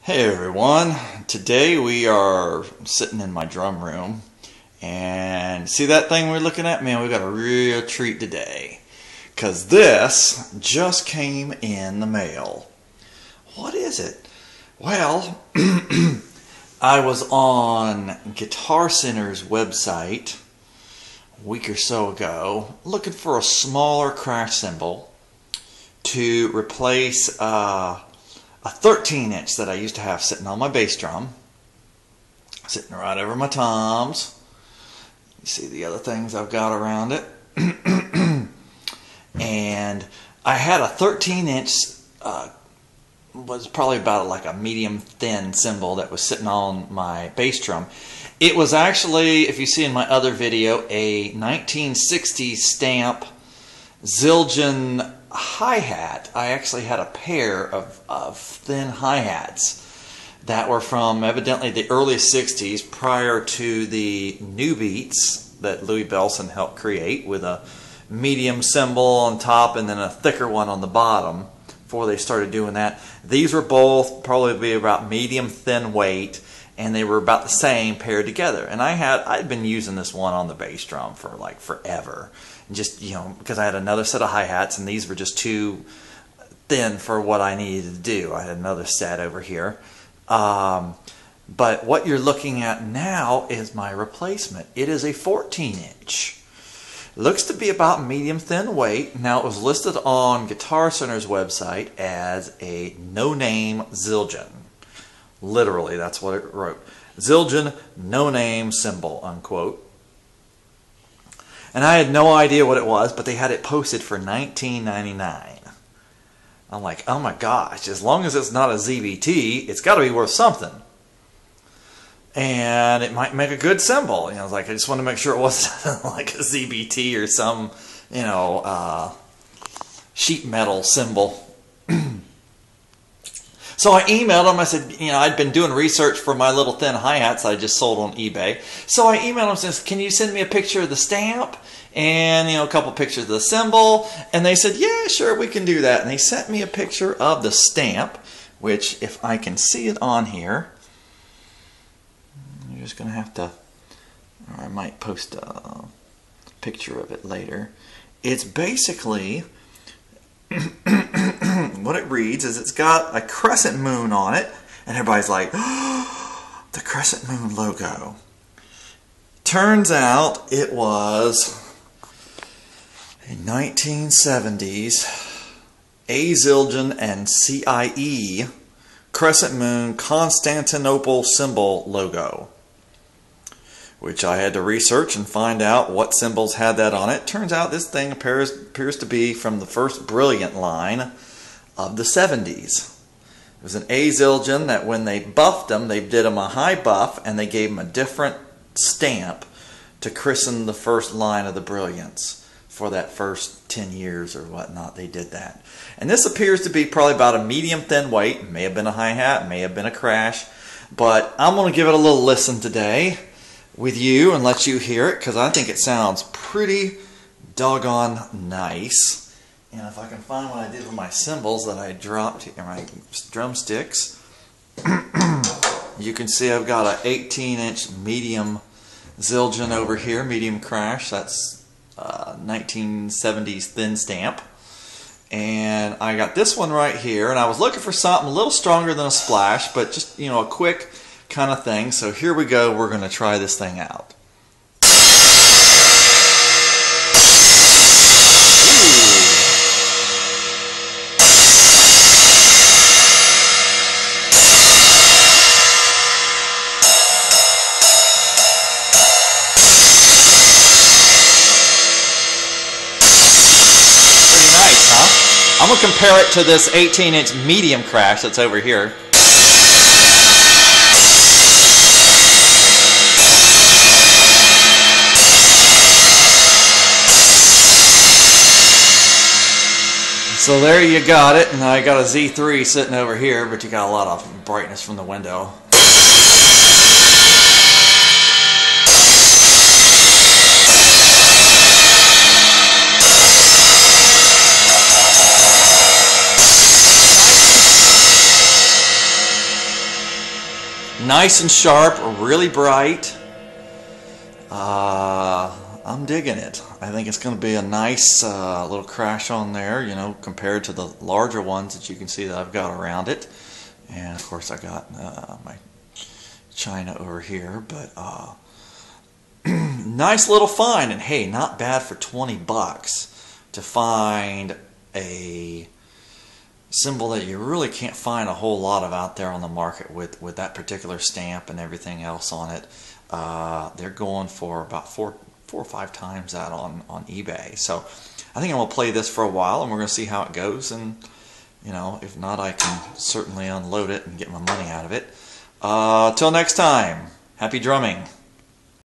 Hey everyone, today we are sitting in my drum room and see that thing we're looking at? Man, we got a real treat today because this just came in the mail. What is it? Well, I was on Guitar Center's website a week or so ago looking for a smaller crash cymbal to replace a 13-inch that I used to have sitting on my bass drum, sitting right over my toms. You see the other things I've got around it. And I had a 13-inch, was probably about like a medium thin cymbal that was sitting on my bass drum. It was actually, if you see in my other video, a 1960s stamp Zildjian hi-hat. I actually had a pair of thin hi-hats that were from evidently the early 60s, prior to the new beats that Louis Bellson helped create, with a medium cymbal on top and then a thicker one on the bottom before they started doing that. These were both probably about medium thin weight, and they were about the same paired together. And I'd been using this one on the bass drum for like forever. Just, you know, because I had another set of hi-hats and these were just too thin for what I needed to do. I had another set over here. But what you're looking at now is my replacement. It is a 14-inch. Looks to be about medium thin weight. Now, it was listed on Guitar Center's website as a no-name Zildjian. Literally, that's what it wrote. Zildjian No Name cymbal, unquote. And I had no idea what it was, but they had it posted for $19.99. I'm like, oh my gosh, as long as it's not a ZBT, it's got to be worth something. And it might make a good cymbal. You know, I was like, I just wanted to make sure it wasn't like a ZBT or some, you know, sheet metal cymbal. So I emailed them. I said, you know, I'd been doing research for my little thin hi-hats I just sold on eBay. So I emailed them and said, can you send me a picture of the stamp and, you know, a couple pictures of the cymbal? And they said, yeah, sure, we can do that. And they sent me a picture of the stamp, which, if I can see it on here, you're just going to have to, or I might post a picture of it later. It's basically, what it reads is it's got a crescent moon on it, and everybody's like, oh, the crescent moon logo. Turns out it was a 1970's Zildjian and Cie crescent moon Constantinople cymbal logo, which I had to research and find out what cymbals had that on it. Turns out this thing appears to be from the first Brilliant line of the 70s. It was an Zildjian that when they buffed them, they did them a high buff and they gave them a different stamp to christen the first line of the Brilliants. For that first 10 years or whatnot, they did that. And this appears to be probably about a medium thin weight. May have been a hi-hat, may have been a crash. But I'm going to give it a little listen today with you and let you hear it, because I think it sounds pretty doggone nice. And if I can find what I did with my cymbals that I dropped here, my drumsticks, you can see I've got an 18-inch medium Zildjian over here, medium crash. That's 1970s thin stamp. And I got this one right here, and I was looking for something a little stronger than a splash, but just, you know, a quick kind of thing. So here we go. We're going to try this thing out. I'm going to compare it to this 18-inch medium crash that's over here. So there you got it, and I got a Z3 sitting over here, but you got a lot of brightness from the window. Nice and sharp, really bright. I'm digging it. I think it's going to be a nice little crash on there, you know, compared to the larger ones that you can see that I've got around it. And of course I got my china over here, but nice little find. And hey, not bad for 20 bucks to find a cymbal that you really can't find a whole lot of out there on the market with that particular stamp and everything else on it. They're going for about four or five times that on eBay. So I think I'm going to play this for a while and we're going to see how it goes, and you know, if not, I can certainly unload it and get my money out of it. Till next time, happy drumming.